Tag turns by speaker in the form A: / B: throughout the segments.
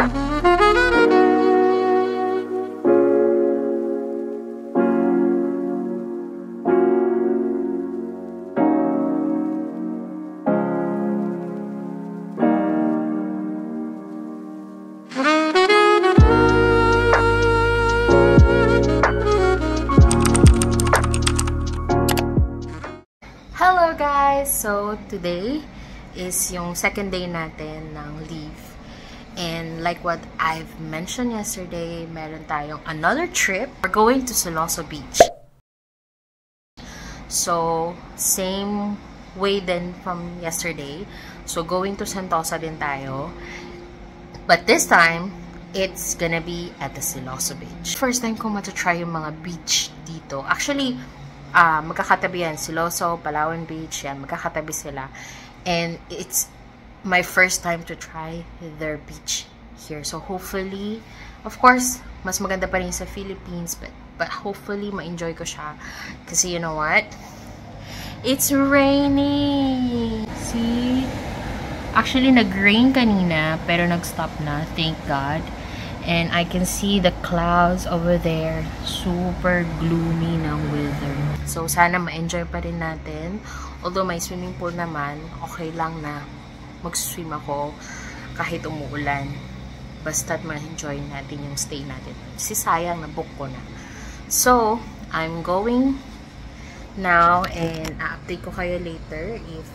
A: Hello guys! So today is yung second day natin ng leave. And like what I've mentioned yesterday, meron tayong another trip. We're going to Siloso Beach. So, same way din from yesterday. So, going to Sentosa din tayo. But this time, it's gonna be at the Siloso Beach. First time ko matatry yung mga beach dito. Actually, magkakatabi yan. Siloso, Palawan Beach, yan. Magkakatabi sila. And it's my first time to try their beach here. So, hopefully, of course, mas maganda pa rin sa Philippines. But hopefully, ma-enjoy ko siya. Kasi you know what? It's raining! See? Actually, nag-rain kanina, pero nag-stop na. Thank God. And I can see the clouds over there. Super gloomy ng weather. So, sana ma-enjoy pa rin natin. Although may swimming pool naman, okay lang na mag-swim ako kahit umuulan. Basta't ma-enjoy natin yung stay natin. Kasi sayang na book ko na. So, I'm going now and i-update ko kayo later if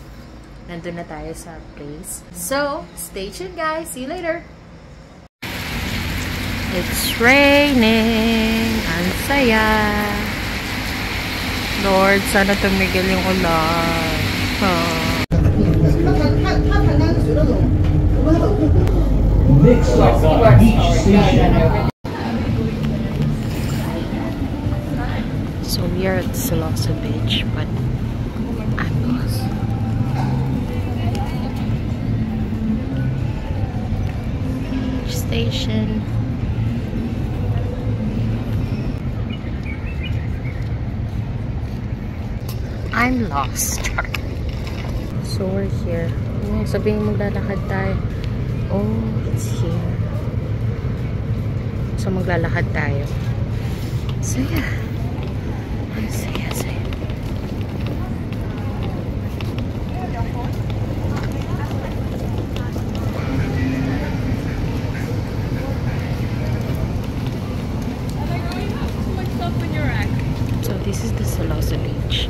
A: nandun na tayo sa place. So, stay tuned guys. See you later! It's raining. Ang saya. Lord, sana tumigil yung ulan. So we are at Siloso Beach, but I'm lost. Beach station. I'm lost. So we're here. Oh, sabihin maglalakad tayo. Oh, it's here. So maglalakad tayo. So yeah. Saya. So this is the Siloso Beach.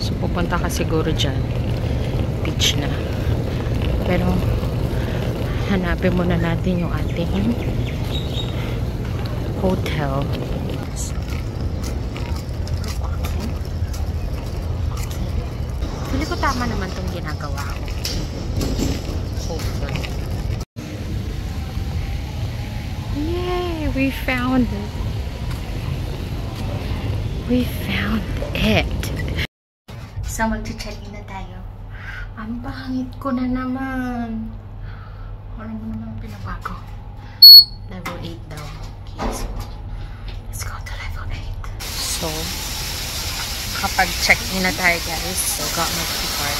A: So, pupunta ka siguro dyan. Beach na. Pero, hanapin muna natin yung ating hotel. So, pili ko tama naman itong ginagawa ko. Hopefully. Yay! We found it. We found it. So, mag-check-in na tayo. Ang pangit ko na naman. Ano mo naman pinabago? Level 8 daw. Okay, so, let's go to level 8. So, kapag check-in na tayo, guys. So, got my key card.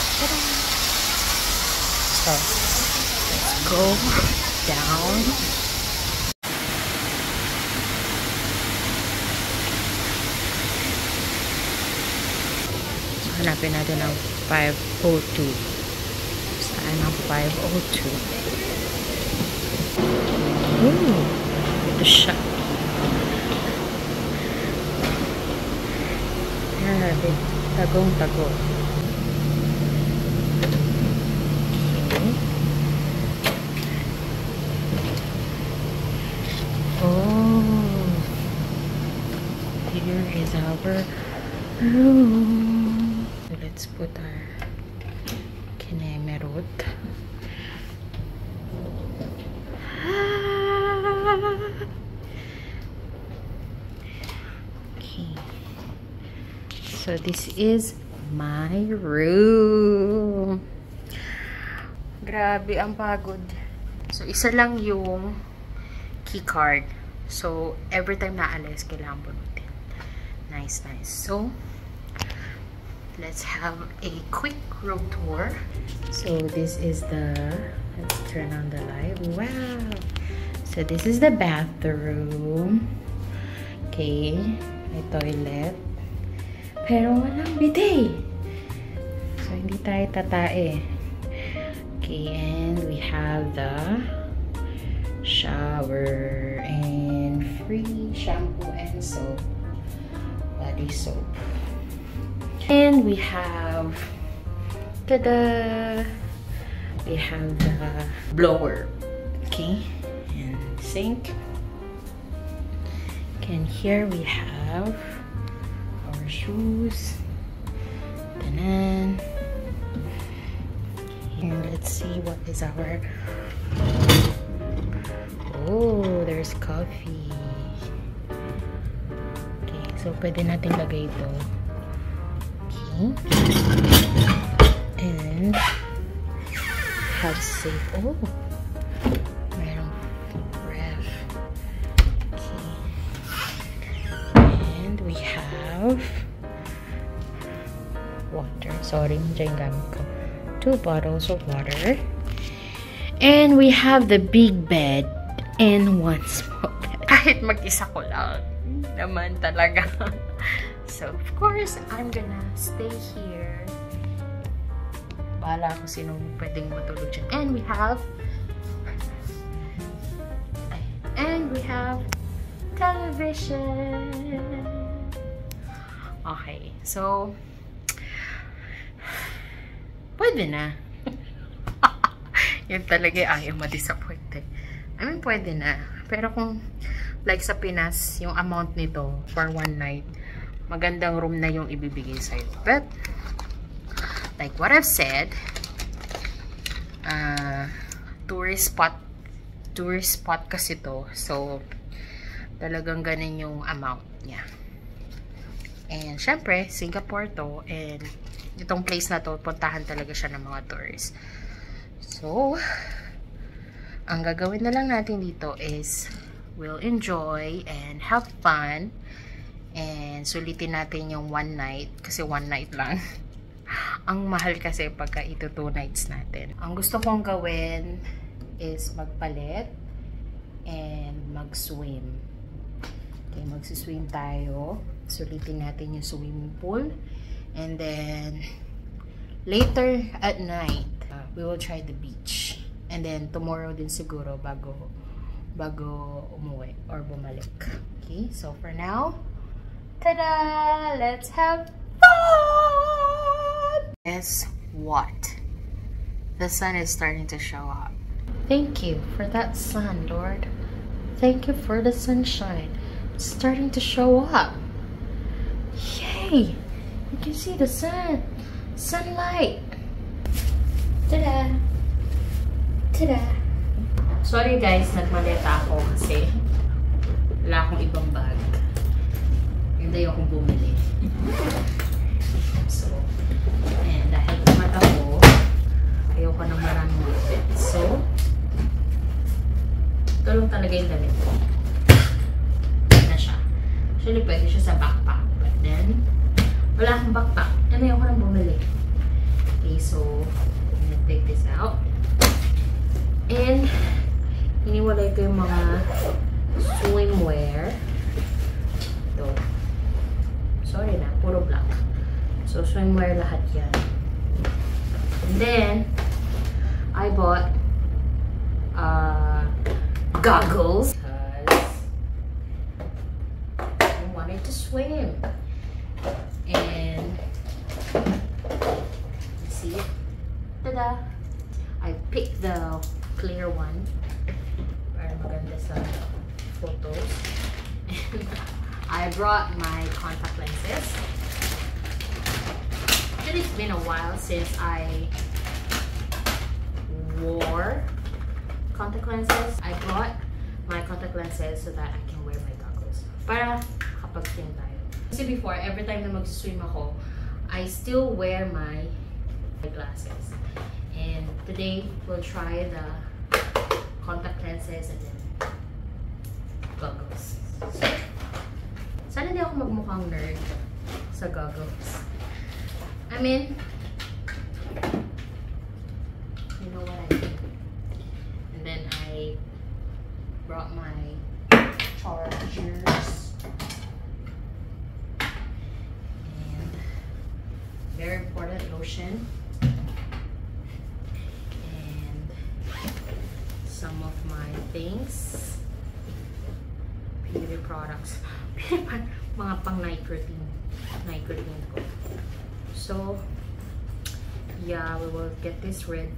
A: So, let's go down. Hanapin natin ang 502. Saan ang 502? Ooh, the shop. Grabe, tagong-tago. Okay. Oh, here is our room. Let's put our kinemerot. Okay. So this is my room. Grabe, ang pagod. So isa lang yung key card. So every time na alis, kailangan bunutin. Nice. So let's have a quick room tour. So this is the Let's turn on the light. Wow! So this is the bathroom. Okay, may toilet. Pero walang bidet. So hindi tayo tatae. Okay, and we have the shower and free shampoo and soap. Body soap. And we have, tada! We have the blower. Okay, and sink. And here we have our shoes. Tanan. And let's see what is our... Oh, there's coffee. Okay, so pwede natin lagay ito. Okay. And have safe. Oh, merong ref. Okay. And we have water. Sorry, medyo yung gamit ko. 2 bottles of water. And we have the big bed and 1 small bed. Kahit mag-isa ko lang naman talaga. So, of course, I'm gonna stay here. Bahala ko sinong pwedeng matulog dyan. And we have television. Okay, so pwede na. Yun talaga ayaw ma-disappoint eh. I mean, pwede na. Pero kung like sa Pinas, yung amount nito for 1 night, magandang room na yung ibibigay sa'yo. But like what I've said, tourist spot kasi to. So, talagang ganun yung amount niya. And, syempre, Singapore to. And, itong place na to, puntahan talaga siya ng mga tourists. So, ang gagawin na lang natin dito is, we'll enjoy and have fun. And, sulitin natin yung 1 night. Kasi 1 night lang. Ang mahal kasi pagka ito 2 nights natin. Ang gusto kong gawin is magpalit and mag-swim. Okay, mag-swim tayo. Sulitin natin yung swimming pool. And then, later at night, we will try the beach. And then, tomorrow din siguro bago umuwi or bumalik. Okay, so for now, tada! Let's have fun! Guess what? The sun is starting to show up. Thank you for that sun, Lord. Thank you for the sunshine. It's starting to show up. Yay! You can see the sun. Sunlight. Tada! Tada! Sorry guys, nagmaleta ako kasi wala akong ibang bag. Hindi akong bumili. So, and dahil tumat ako, ayoko ng maraming outfit. So, ito lang talaga yung damit ko. Yan na siya. Actually, pwede siya sa backpack. But then, wala akong backpack. And ayoko nang bumili. Okay, so, I'm gonna take this out. And, iniwalay ko yung mga swimwear. Ito. Sorry na, puro black. So, swimwear lahat yan. And then, I bought goggles. Because I wanted to swim. And, see it? Tada! I picked the clear one. Para maganda sa photos. And I brought my contact lenses. Actually, it's been a while since I wore contact lenses. I brought my contact lenses so that I can wear my goggles. Para kapag swim tayo. Kasi before, every time na mag-swim ako, I still wear my glasses. And today, we'll try the contact lenses and then goggles. So, sana hindi ako magmukhang nerd sa goggles. I mean, you know what I mean. brought my chargers. And very important lotion. And some of my things. Beauty products. Mga pang night routine ko. So, yeah, we will get this ready.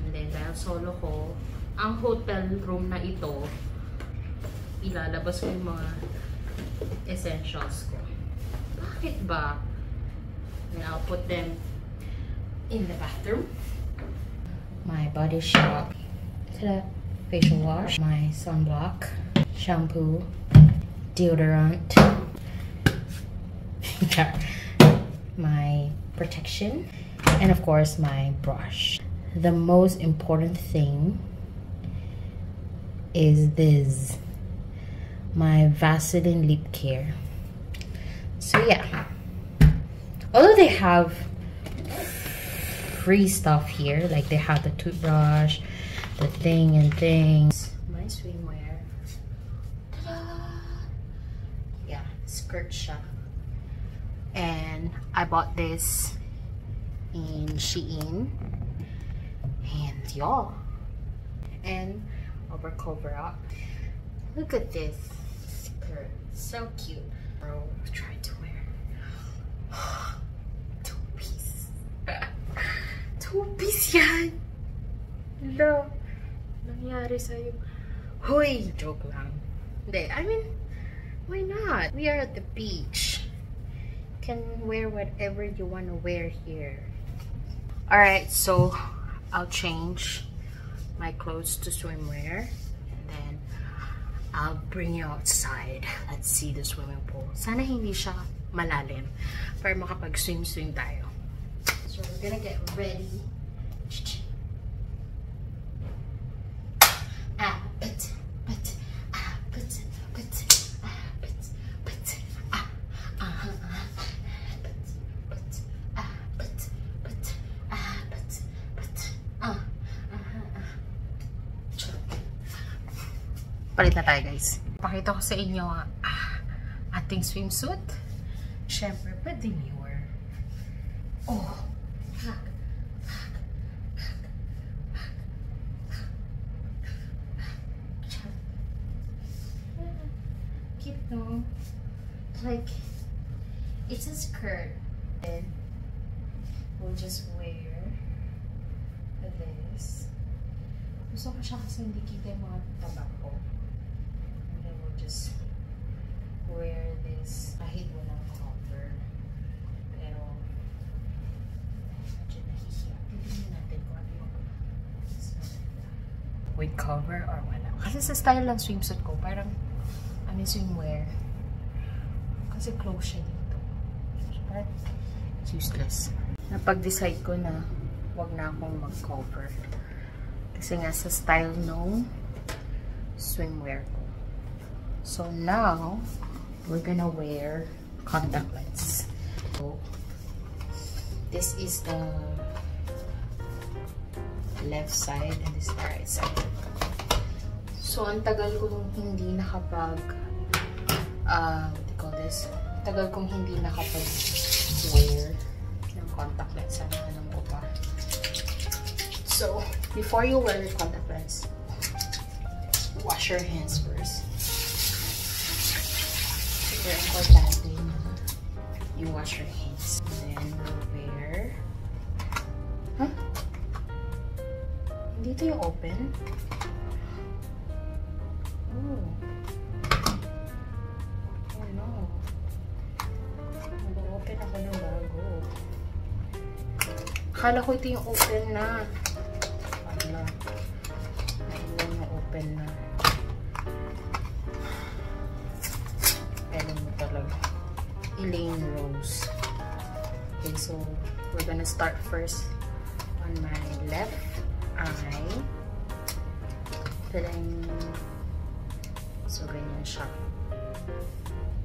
A: And then, dahil solo ko, ang hotel room na ito, ilalabas ko yung mga essentials ko. Bakit ba? And I'll put them in the bathroom. My Body Shop facial wash, my sunblock, shampoo, deodorant, my protection, and of course my brush. The most important thing is this, my Vaseline lip care. So yeah, although they have free stuff here, like they have the toothbrush, the thing and things, my swimwear, yeah, skirt siya. And I bought this in Shein. And y'all. And over cover up. Look at this skirt. So cute. Bro, try to wear. 2-piece. 2-piece yan. Hello. Nangyari sa'yo. Hoy! Joke lang. Hindi. I mean, why not? We are at the beach. Can wear whatever you want to wear here. Alright, so I'll change my clothes to swimwear and then I'll bring you outside. Let's see the swimming pool. Sana hindi siya malalim para makapag-swim tayo. So we're gonna get ready. Palit na tayo, guys. Pakita ko sa inyo ating swimsuit. Syempre, pa demure. Oh. Cute, no? Like, it's a skirt. And we'll just wear this. Gusto ko siya kasi hindi kita yung mga tabak ko. And then we'll just wear this kahit walang cover. Pero medyo nahihiya. Tignan natin kung ano yung with cover or wala. Kasi sa style ng swimsuit ko, parang ano yung swimwear. Kasi close siya dito. So, parang useless. Napag-decide ko na wag na akong mag-cover. Kasi nga sa style nung swimwear ko. So now, we're gonna wear contact lens. So, this is the left side and this is the right side. So, ang tagal kong hindi nakapag what do you call this? Tagal kong hindi nakapag-wear ng contact lens. Sana alam ko pa. So, before you wear your contact lens, wash your hands first. Super importante na you wash your hands. And then wear. Huh? Hindi ito yung open? Oh. Oh no. Mag-open ako ng bago. Akala ko ito yung open na. Naiwan na open na. Pero mo talaga. Elaine Rose. Okay, so we're gonna start first on my left eye. Then, so ganyan siya.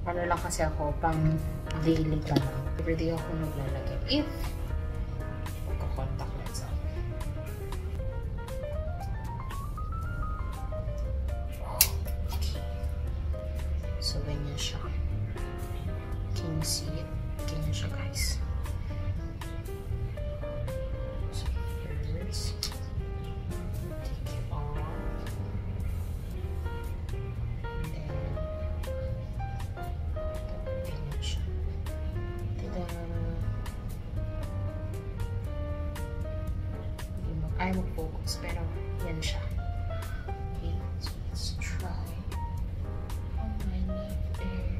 A: Ano lang kasi ako, pang daily ka lang. Everyday ako naglalagay. If magka-contact lens ako. you see it? Ganyan siya, guys. So, first, take it off. And then, ganyan siya. Tada! Hindi ayaw mag-focus, pero yan siya. Okay, so let's try on my left there.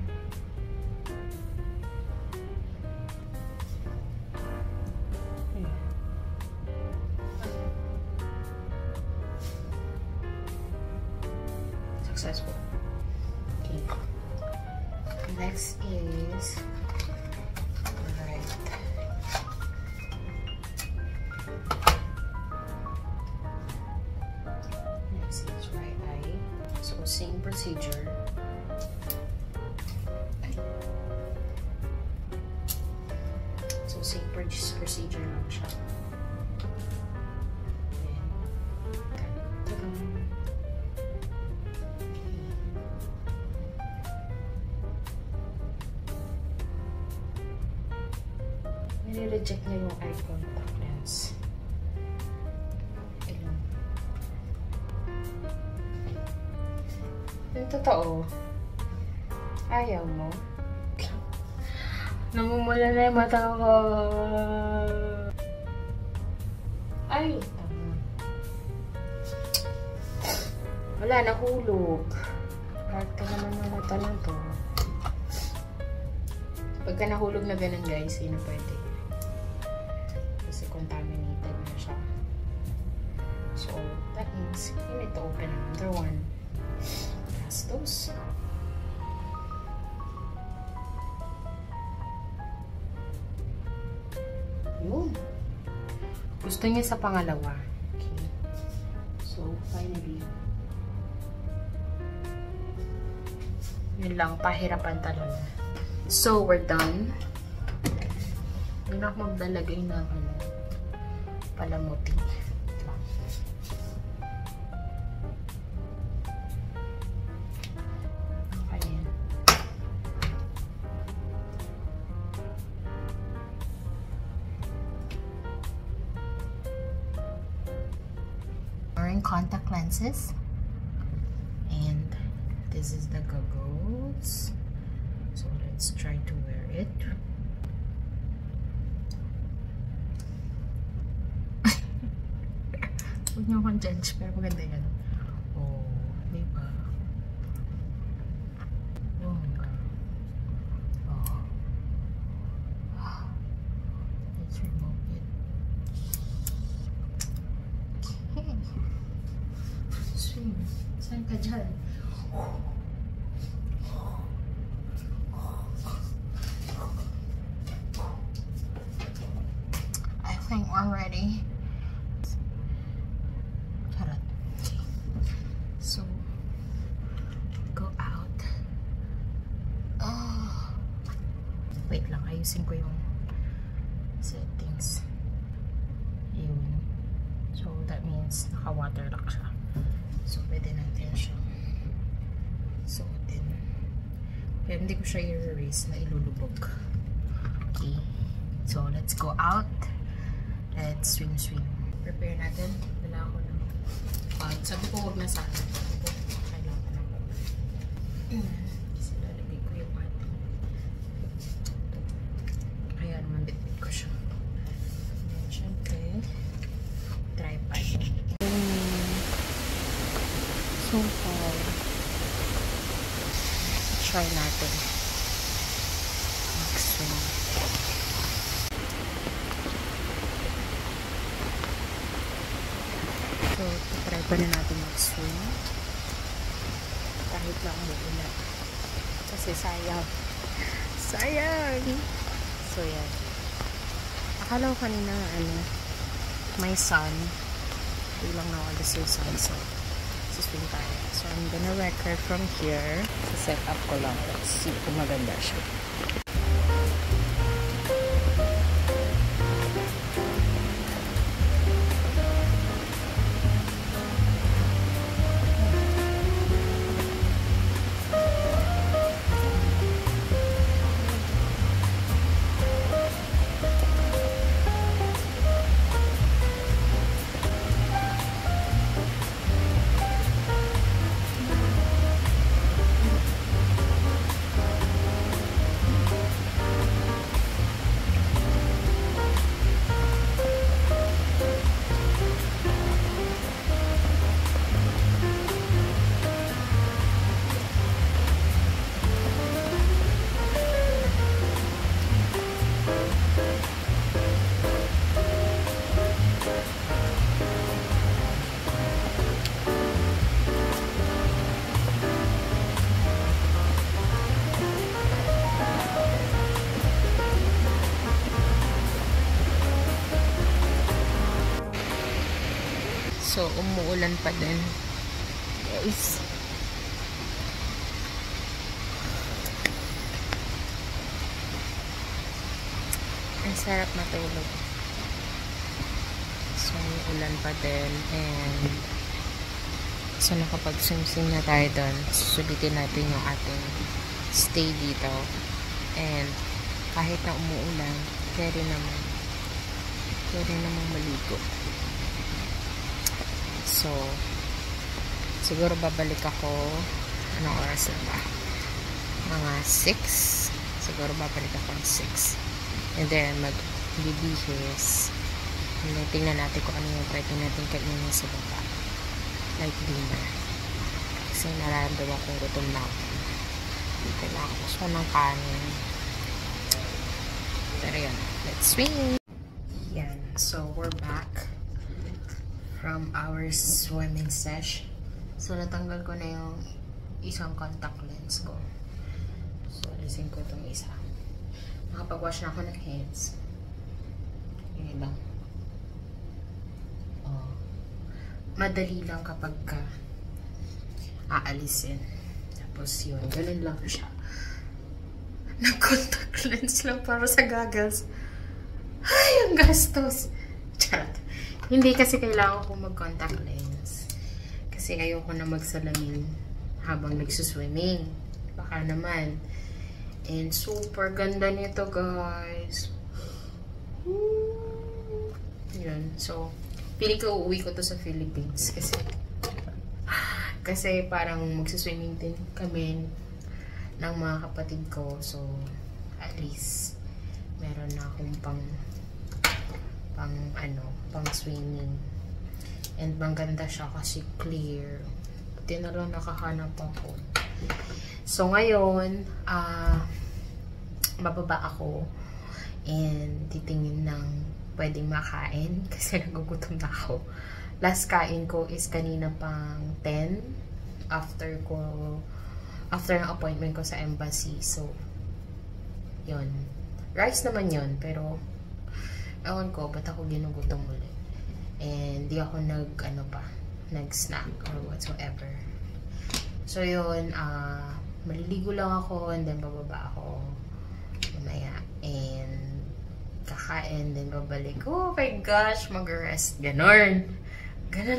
A: Successful. Okay. Next is right. Next is right eye. So same procedure. So same procedure lang siya. Nire-reject niya yung eye contact lens. Ilan. Yung totoo, ayaw mo. Namumula na yung mata ko. Ay, tama. Wala, nahulog. Hard ka naman ng mata na to. Pagka nahulog na ganun, guys, yun pwede. Kasi contaminated na siya. So, that means you need to open another one. That's those. Yun. Gusto niya sa pangalawa. Okay. So, finally, yun lang, pahirapan talaga. So, we're done. Hindi na ako maglalagay ng palamuti. Okay. Wearing contact lenses. And this is the goggles. So let's try to wear it. Huwag niyo akong judge, pero maganda yan. Oh, diba? Oh my God. Oh. Let's remove it. Okay. Swing. Saan ka dyan? I think we're ready. So, go out. Oh. Wait lang, ayusin ko yung settings. Yun. So, that means naka-waterlock siya. So, pwede natin siya. So, then, kaya hindi ko siya i-erase na ilulubog. Okay. So, let's go out. Let's swim. Prepare natin. Wala ako ng sabi ko huwag na sana. Kailangan ako. Kasi lalagay ko yung ating. Kaya naman bitbit ko siya. And syempre, tripod. So far, try natin. Mag-swim. So, try pa na natin mag-swim. Kahit lang umuulan. Kasi sayang. Sayang! So, yan. Akala ko kanina, may sun. Bilang na ako sa sun. So, swim tayo. So, I'm gonna record from here. So, set up ko lang. Let's see kung maganda siya. umuulan pa din. Guys. Ang sarap matulog. So, may ulan pa din. And, so nakapag-swim na tayo doon. Susulitin natin yung ating stay dito. And, kahit na umuulan, pwede naman maligo. So, siguro babalik ako, anong oras na ba? Mga 6. Siguro babalik ako ng 6. And then, magbibihis. And then, tingnan natin kung ano yung pwede natin kainin sa baba. Like dinner. Kasi nararamdaman kong gutom na ako. Kailangan ko siya ng kanin. Pero yan, let's swim! Yan, so we're back from our swimming sesh. So, natanggal ko na yung isang contact lens ko. So, alisin ko itong isa. Nakapag-wash na ako ng hands. Yun lang. Oh. Madali lang kapag ka aalisin. Tapos yun, ganun lang siya. Nag-contact lens lang para sa goggles. Ay, ang gastos. Charot. Hindi kasi kailangan ko mag-contact lens. Kasi ayoko na magsalamin habang nagsuswimming. Baka naman. And super ganda nito, guys. Yun. So, pili ko uuwi ko to sa Philippines. Kasi parang magsuswimming din kami ng mga kapatid ko. So, at least meron na akong pang swimming. And maganda siya kasi clear. Buti na lang nakahanap ako. So, ngayon, bababa ako and titingin ng pwedeng makain kasi nagugutom na ako. Last kain ko is kanina pang 10 after ng appointment ko sa embassy. So, yun. Rice naman yun, pero ewan ko, ba't ako ginugutom ulit? And di ako nag-snack or whatsoever. So, yun, maliligo lang ako and then bababa ako mamaya and kakain then babalik. Oh my gosh, mag-rest. Ganon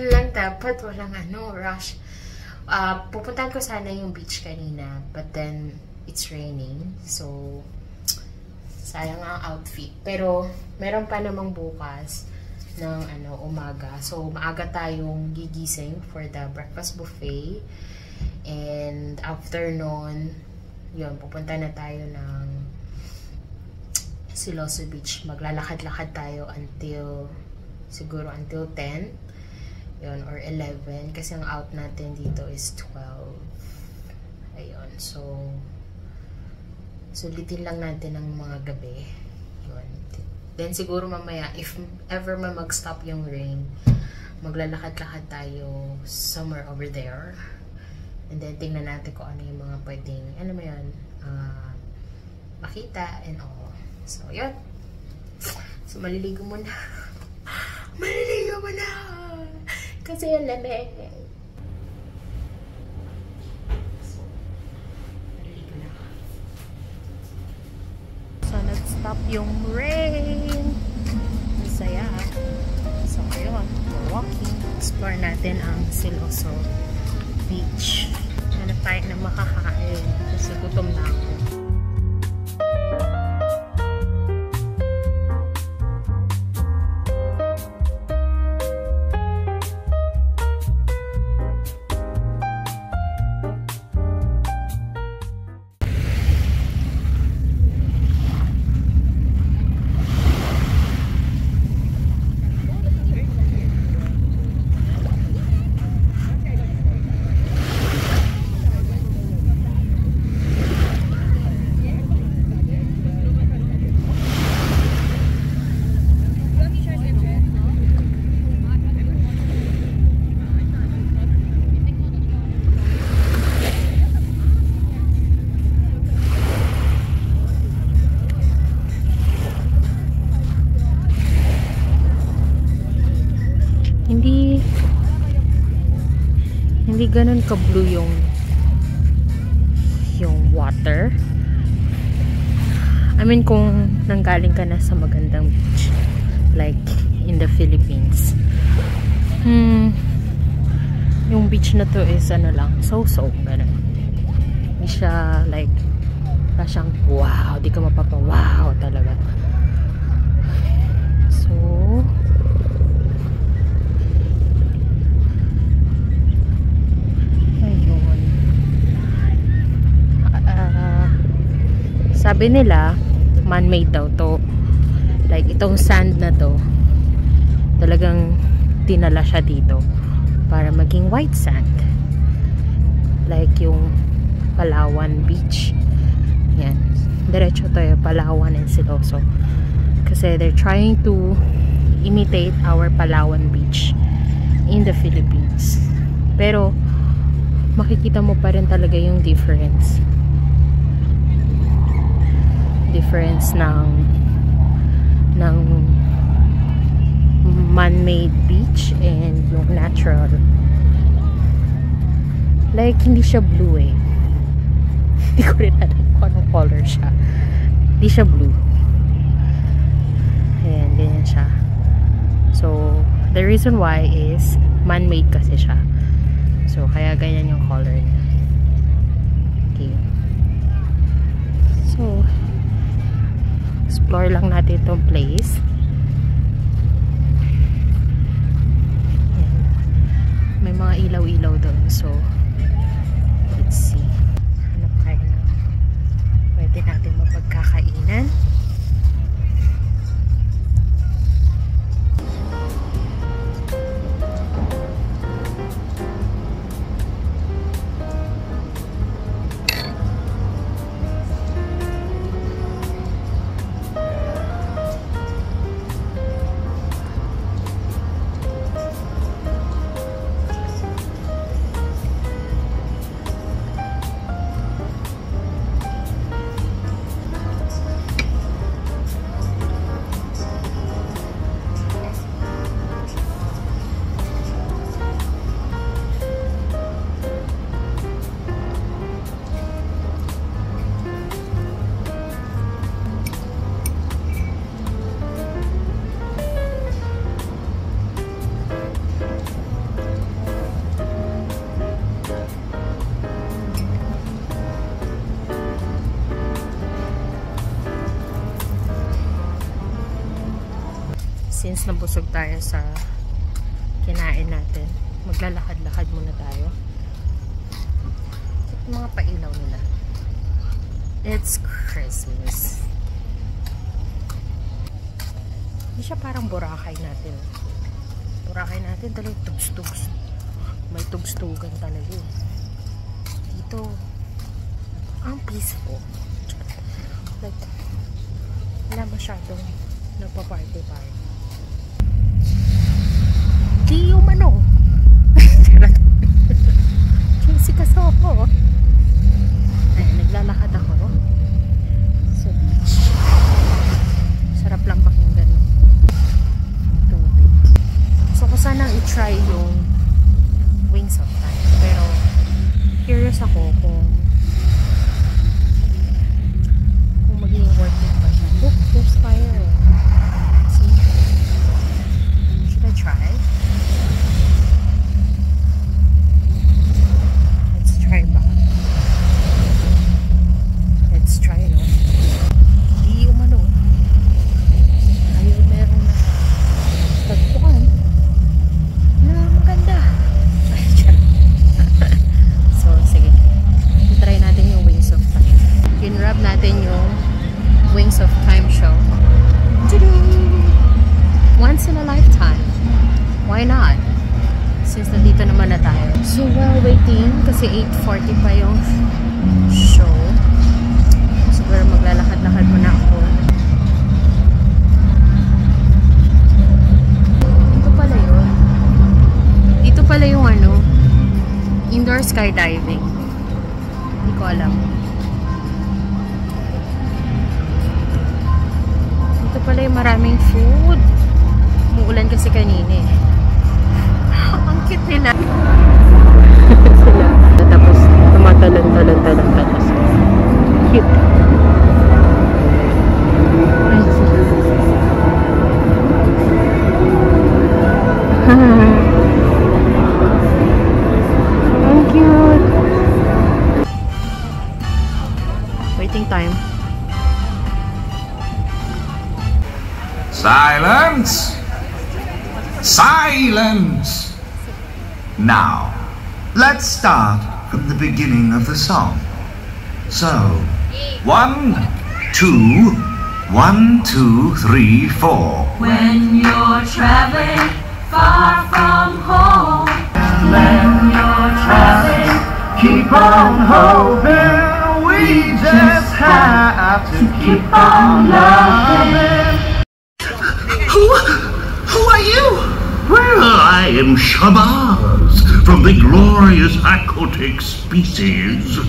A: lang dapat, walang rush. Pupuntahan ko sana yung beach kanina but then it's raining, so sayang ang outfit. Pero meron pa namang bukas ng umaga, so maaga tayong gigising for the breakfast buffet. And after nun, yun, pupunta na tayo ng Siloso Beach. Maglalakad-lakad tayo siguro until 10. Yun, or 11. Kasi ang out natin dito is 12. Ayun, so sulitin lang natin ang mga gabi. Yun. Then siguro mamaya, if ever mag-stop yung rain, maglalakad-lakad tayo somewhere over there. And then, tingnan natin kung ano yung mga pwedeng, makita and all. So, yun. So, maliligo muna. Maliligo muna! Kasi yung lamig. So, maliligo na. So, nag-stop yung rain. Masaya. So, ayun. We're walking. Explore natin ang Siloso Beach. Hanap tayo ng makakain kasi gutom na ako. Hindi ganun ka-blue yung water. I mean, kung nanggaling ka na sa magandang beach, like in the Philippines, yung beach na to is ano lang, so-so, ganun. Hindi siya like, wala siyang wow, di ka mapapa-wow talaga. So, sabi nila man-made daw to, like itong sand na to talagang dinala siya dito para maging white sand, like yung Palawan Beach. Yan, diretso tayo Palawan and Siloso kasi they're trying to imitate our Palawan Beach in the Philippines, pero makikita mo pa rin talaga yung difference ng man-made beach and yung natural. Like hindi siya blue eh. Hindi ko rin alam kung anong color siya. Hindi siya blue. Ayan, ganyan siya. So the reason why is man-made kasi siya. So kaya ganyan yung color niya. Okay. So explore lang natin itong place. Ayan. May mga ilaw-ilaw doon. So, let's see. Hanap tayo na pwede natin mapagkakainan. Since nabusog tayo sa kinain natin, maglalakad-lakad muna tayo. Yung mga pailaw nila. It's Christmas. Hindi siya parang Boracay natin. Boracay natin talagang tugs-tugs. May tugs-tugan talaga eh. Dito, ang peaceful. Like, wala masyadong nagpa-party-party. Di umano. Kasi ako. Ay, naglalakad ako. So, beach. Sarap lang pakinggan ng tubig. So, ko sana i-try yung Wings of Time. Pero, curious ako kung magiging worth it ba siya. Look, there's fire. See? Should I try? Let's try ba? Let's try, no? Di umano. Ayaw meron na tagpuan na maganda. So, sige. Try natin yung Wings of Time. Kinrab natin yung Wings of Time show. Once in a lifetime. Why not? Since nandito naman na tayo. So while waiting, kasi 8:40 pa yung show. Siguro maglalakad-lakad muna ako. Dito pala yun. Dito pala yung ano, indoor skydiving. Hindi ko alam. Ito pala yung maraming food. Umuulan kasi kanina eh. Ang cute nila. Sila. Tapos, tumatalon-talon-talon. Cute. Ay, sila. Ang cute. Waiting time.
B: Silence! Silence! Now, let's start from the beginning of the song. So, 1, 2, 1, 2, 3, 4.
C: When you're traveling far from home, when you're traveling,
B: Keep on hoping, we just have to
C: keep on loving.
B: Who are you? Well, I am Shabazz from the glorious aquatic species.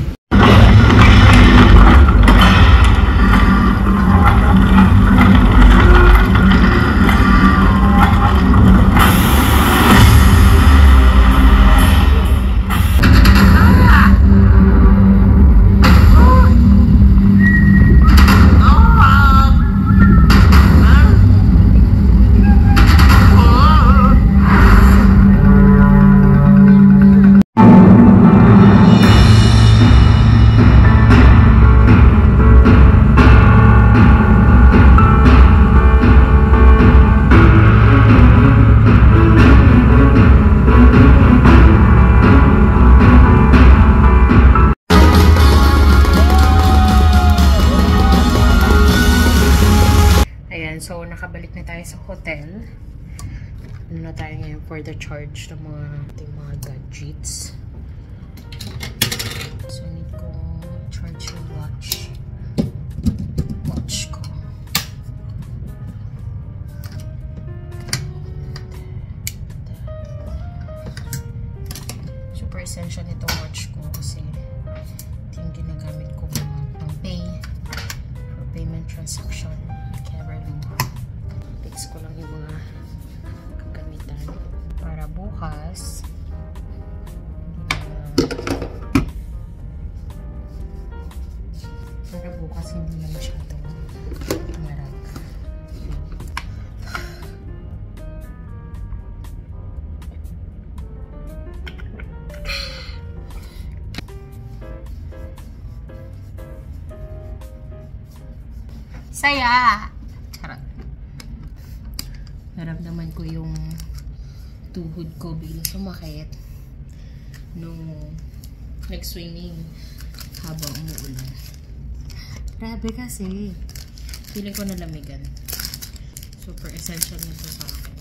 A: So, nakabalik na tayo sa hotel. Ano na tayo ngayon for the charge ng mga gadgets. So, need ko charge yung watch ko. Super essential itong watch ko kasi ito yung ginagamit ko pang pay for payment transaction. Fix ko lang yung mga kagamitan para bukas hindi na masyadong marag. Saya! Naramdaman ko yung tuhod ko bilang sumakit nung nag-swimming habang umuulan. Grabe kasi. Feeling ko nalamigan. Super essential nito sa akin.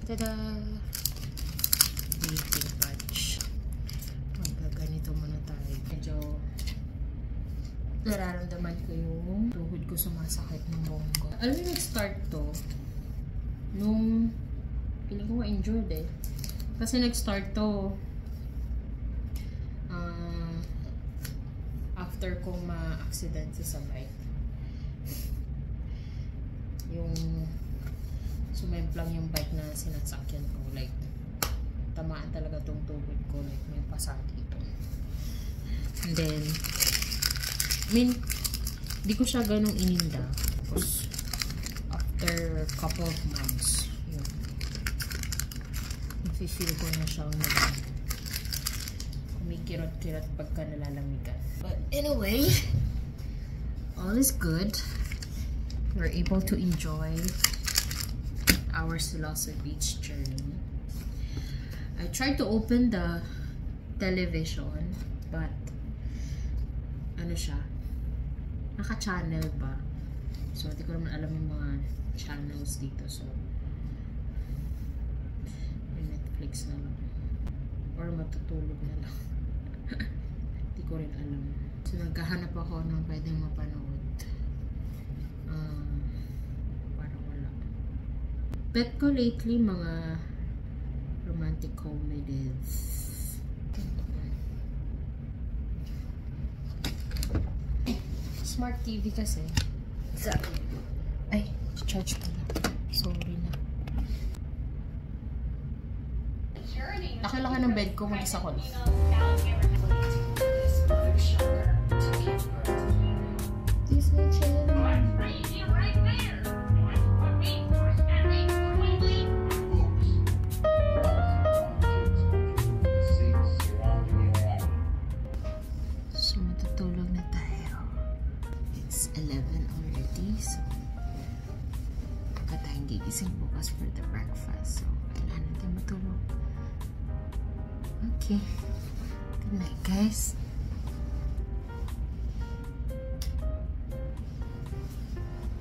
A: Tada! Breathing patch. Magkaganito muna tayo. Medyo nararamdaman ko yung tuhod ko sumasakit ng bonggo. Alam mo, nag-start to nung feeling ko ma-injured eh. Kasi nag-start to after kong ma-accident sa bike. Yung sumemplang yung bike na sinasakyan ko. Like, tamaan talaga tong tuhod ko. Like, may pasa dito. And then, I mean, di ko siya ganong ininda. Tapos, after a couple of months, yun, nafe-feel ko na siyang kumikirot-kirot pagka nalalamigan. But anyway, all is good. We're able to enjoy our Siloso Beach journey. I tried to open the television, but ano siya, naka-channel ba? So, hindi ko naman alam yung mga channels dito. So, yung Netflix na lang. Or matutulog na lang. Hindi ko rin alam. So, nagkahanap ako ng pwedeng mapanood. Parang wala. Bet ko lately mga romantic comedies. Smart TV kasi. Ay, charge pala. Sorry na. bed ko, mag-isa ko. So, matutulog na tayo. It's 11 already, so pagka tayong gigising bukas for the breakfast. So, kailangan natin matulog. Okay. Good night, guys.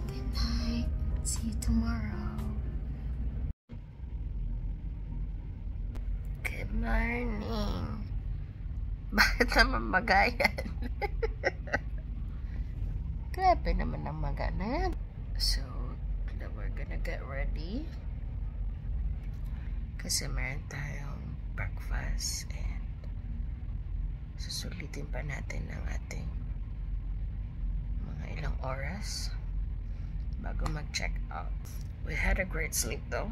A: Good night. See you tomorrow. Good morning. Bakit naman magayan? Grabe naman ang maga na yan. So, we're gonna get ready. Kasi meron tayong breakfast and susulitin pa natin ang ating mga ilang oras bago mag-check out. We had a great sleep though.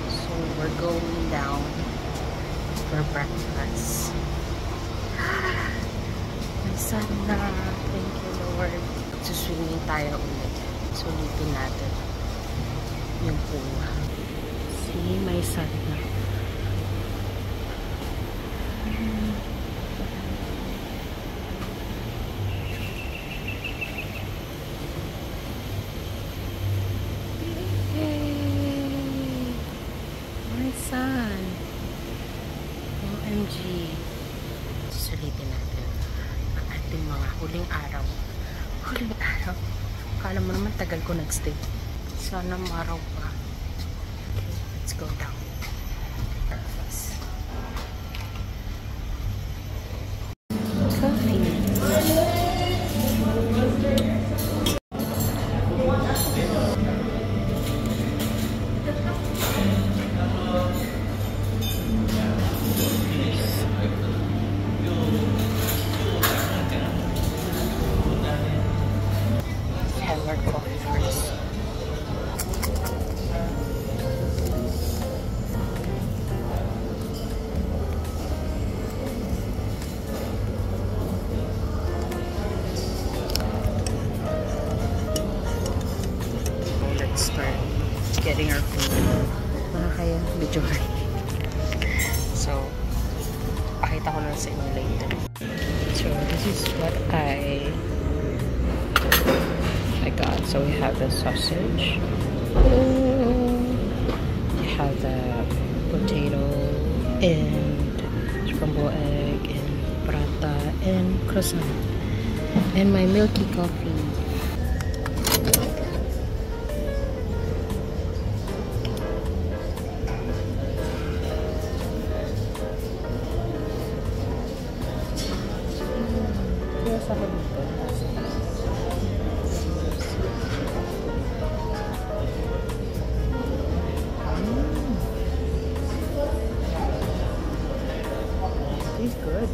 A: So we're going down for breakfast. May sana. Thank you, Lord. Suswimming tayo ulit. Sulitin natin yung pool. See, may sana. Yay! My son. OMG. Sulitin natin ang ating mga huling araw. Huling araw. Akala mo naman tagal ko nagstay. Sana maraw pa. Okay, let's go down. Breakfast. Coffee. Start getting our food. Baka kaya video kayo. So, pakita ko lang sa inyo later. So, this is what I got. So, we have the sausage. We have the potato and scrambled egg and prata and croissant. And my milky coffee. He's good.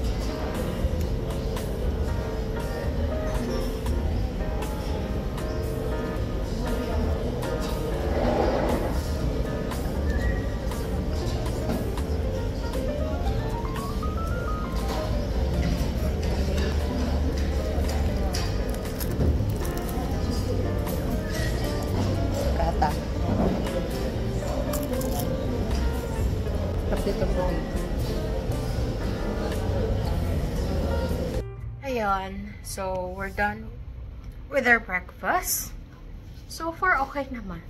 A: Ayan, so we're done with our breakfast. So far, okay naman.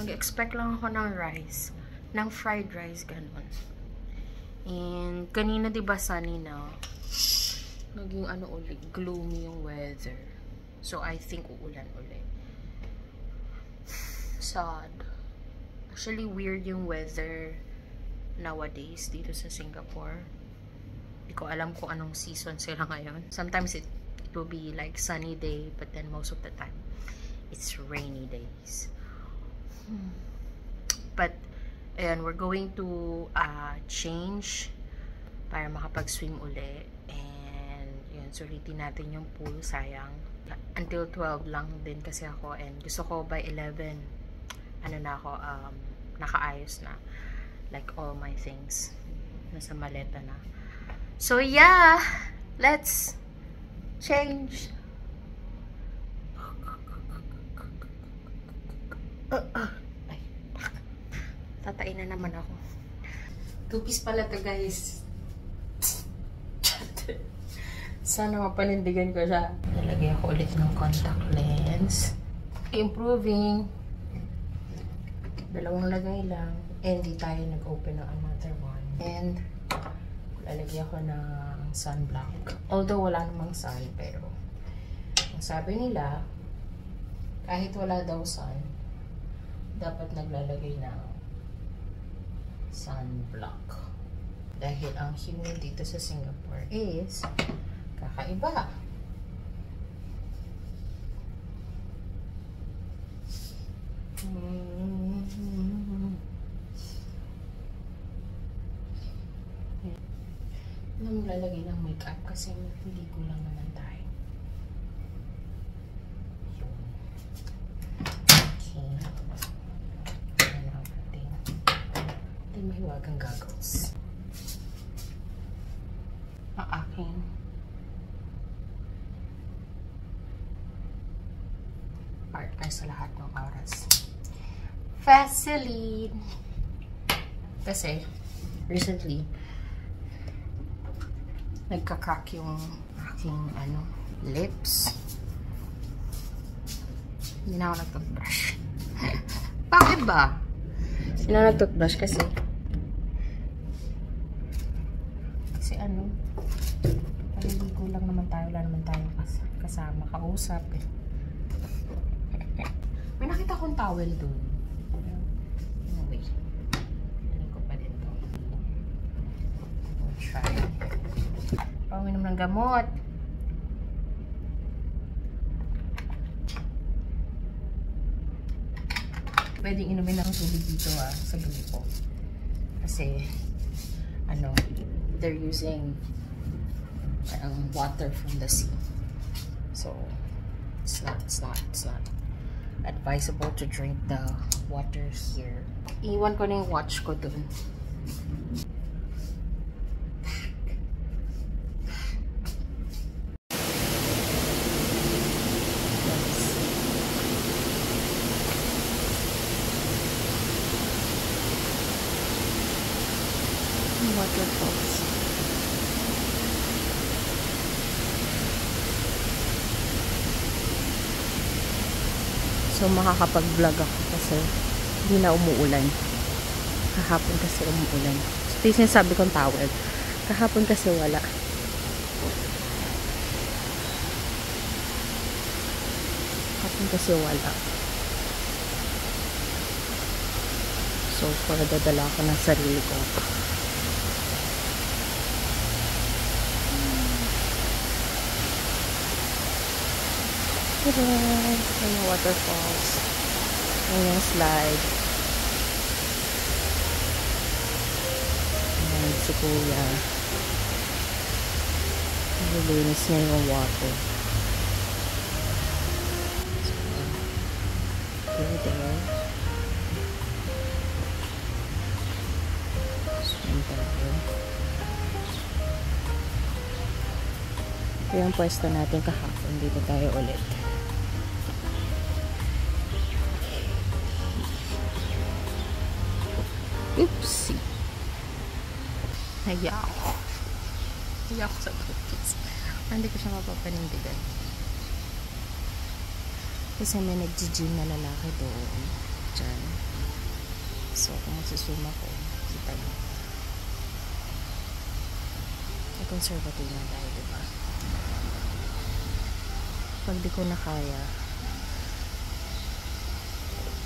A: Nag-expect lang ako ng rice, ng fried rice, ganun. And kanina diba sunny na, naging ano ulit, gloomy yung weather. So I think uulan ulit. Sad. Actually, weird yung weather nowadays dito sa Singapore. Hindi ko alam kung anong season sila ngayon. Sometimes it will be like sunny day, but then most of the time it's rainy days. But ayan, we're going to change para makapag-swim uli, and yun, natin. Sulitin natin yung pool, sayang. Until 12 lang din kasi ako, and gusto ko by 11, ano na ako, nakaayos na. Like all my things. Nasa maleta na. So yeah, let's change. Ay, tatain na naman ako. 2 piece pala to, guys. Sana mapanindigan ko siya. Nalagay ako ulit ng contact lens. Improving. 2 lagay lang. And di tayo nag-open ng another one. And lalagay ako ng sunblock. Although wala namang sun, pero ang sabi nila, kahit wala daw sun, dapat naglalagay ng sunblock. Dahil ang humid dito sa Singapore is kakaiba. Maglalagay ng makeup kasi hindi ko lang naman tayo. Okay. Ayan ang ating mahiwagang goggles. Ang aking partner sa lahat ng oras. Vaseline! Kasi, recently, nagka-crack yung aking, lips. Hindi na ako nag-toothbrush. Bakit ba? Hindi na nag-toothbrush kasi paliligo lang naman tayo. Wala naman tayo kasama, kausap eh. May nakita akong towel dun. Anyway, nanin ko pa din to. We'll try. Panginom ng gamot. Pwedeng inumin ng tubig dito sa gabi ko. Kasi, they're using water from the sea. So, it's not advisable to drink the water here. Iwan ko na yung watch ko dun. Waterfalls. So makakapag-vlog ako kasi hindi na umuulan. Kahapon kasi umuulan. So ito yung sinasabi kong towel. Kahapon kasi wala. Kahapon kasi wala. So dadala ako ng sarili ko. Ayan yung waterfalls. Ayan yung slide. Ayan si Kuya. Nililinis niya yung water. Here there. Swim tayo. Ito yung pwesto natin kahapon. Dito tayo ulit. Oopsie. Naya ako. Naya ako sa toothpaste. Hindi ko siya mapapanindigan. Kasi may nag-gym na lalaki doon. Diyan. So, kung magsusuma ko, kita mo. Ay, conservative na tayo, diba? Pag di ko na kaya,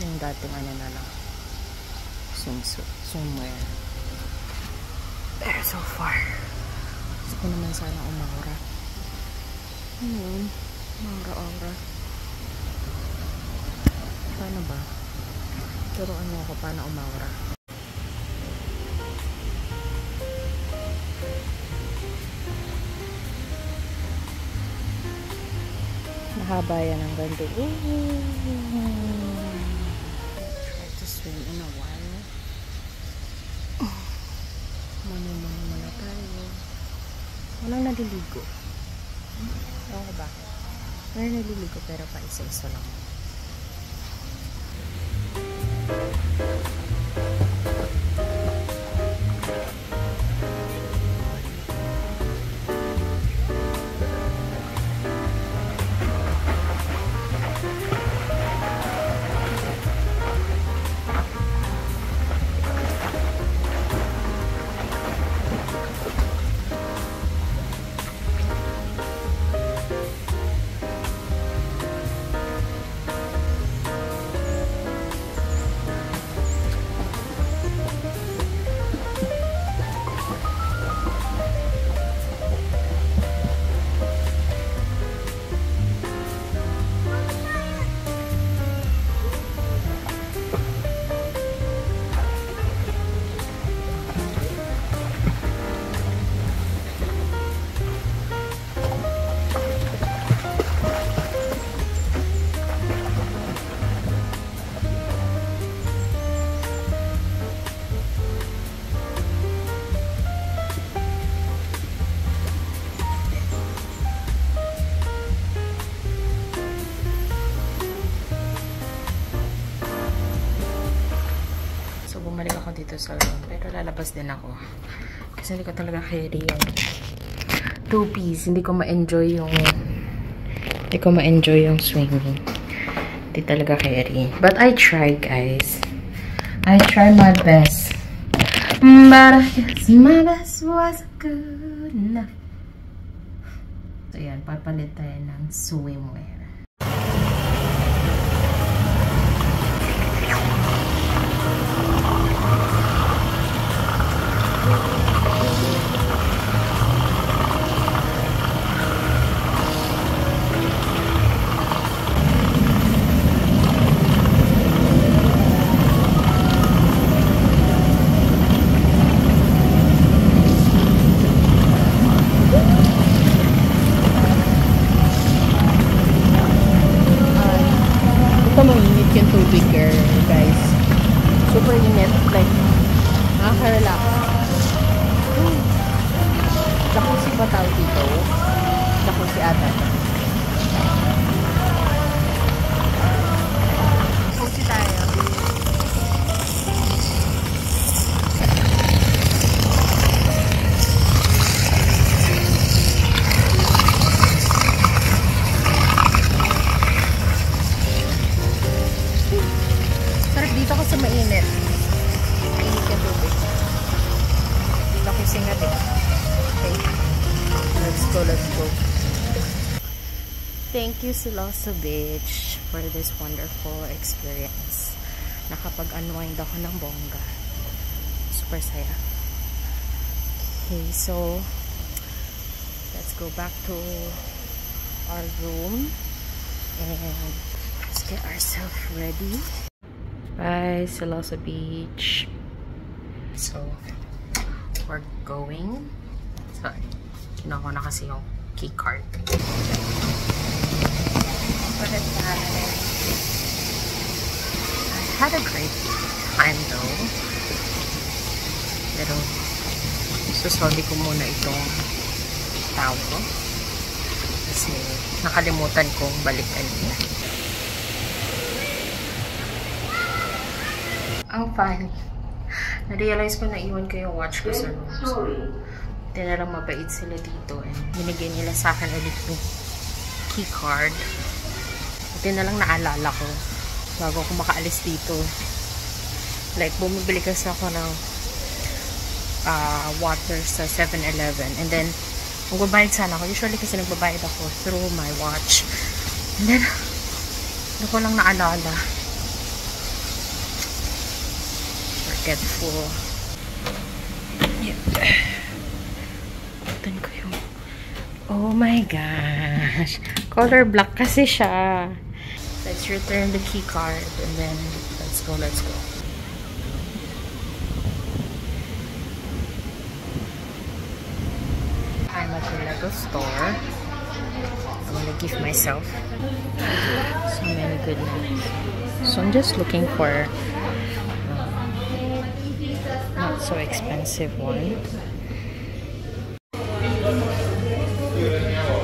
A: yung dating na lang. Somewhere. Pero so far, gusto ko naman sana umaura. Ayun, umaura-aura. Paano ba? Turuan mo ako paano umaura. haba yan ang ganito. Try to swim in a while. Muna tayo. Walang naliligo. Ewan ko bakit. May naliligo pero pa isa-isa lang. Bumalik ako dito sa room. Pero lalabas din ako. Kasi hindi ko talaga carry yung 2-piece. Hindi ko ma-enjoy yung swimming. Hindi talaga carry. But I try, guys. I try my best. But I guess my best was good enough. So, yan. Papalit tayo ng swimwear. Mainit yung tubig, guys. Super init. Like, nakaka-relax. Jacuzzi pa tawag dito. Jacuzzi ata. Jacuzzi tayo. Dito kasi mainit. Mainit yung tubig. Dito kasi singat eh. Okay. Let's go. Thank you, Siloso Beach, for this wonderful experience. Nakapag-unwind ako ng bongga. Super saya. Okay, so let's go back to our room and let's get ourselves ready. Bye, Siloso Beach. So, we're going. Sorry, kinuha ko na kasi yung key card. But I had a great time though. Pero, susoli ko muna itong tao ko. Kasi, nakalimutan kong balikan niya. Ang funny. Na-realize ko na iwan ko yung watch ko sa room. So, hindi na lang mabait sila dito. And binigay nila sa akin ulit yung key card. Hindi na lang naalala ko bago ako makaalis dito. Like, bumibili kasi ako ng water sa 7-Eleven. And then, magbabayad sana ako. Usually kasi nagbabayad ako through my watch. And then, hindi ko lang naalala. Forgetful. Yep. Ito ko yung... Oh my gosh. Color black kasi siya. Let's return the key card and then let's go. I'm at the Lego store. I'm gonna give myself so many goodness. So I'm just looking for not so expensive one.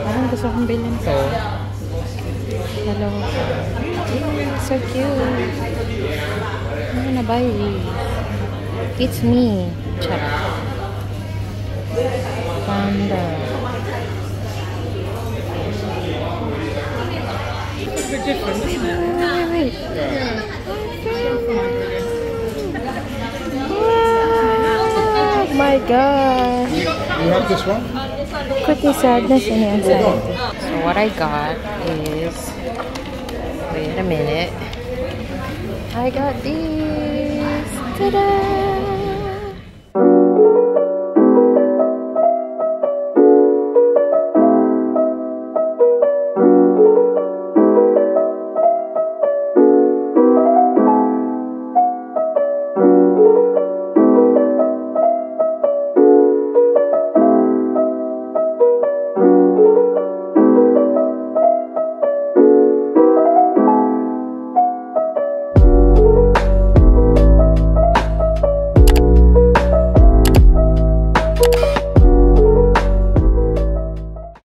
A: Parang gusto kong bilhin to. Hello. So cute. I'm gonna buy these. It's me. Charot. Panda. Wait. Oh my gosh.
D: You have this one?
A: Pretty sadness and anxiety. So what I got is, wait a minute. I got these. Ta-da!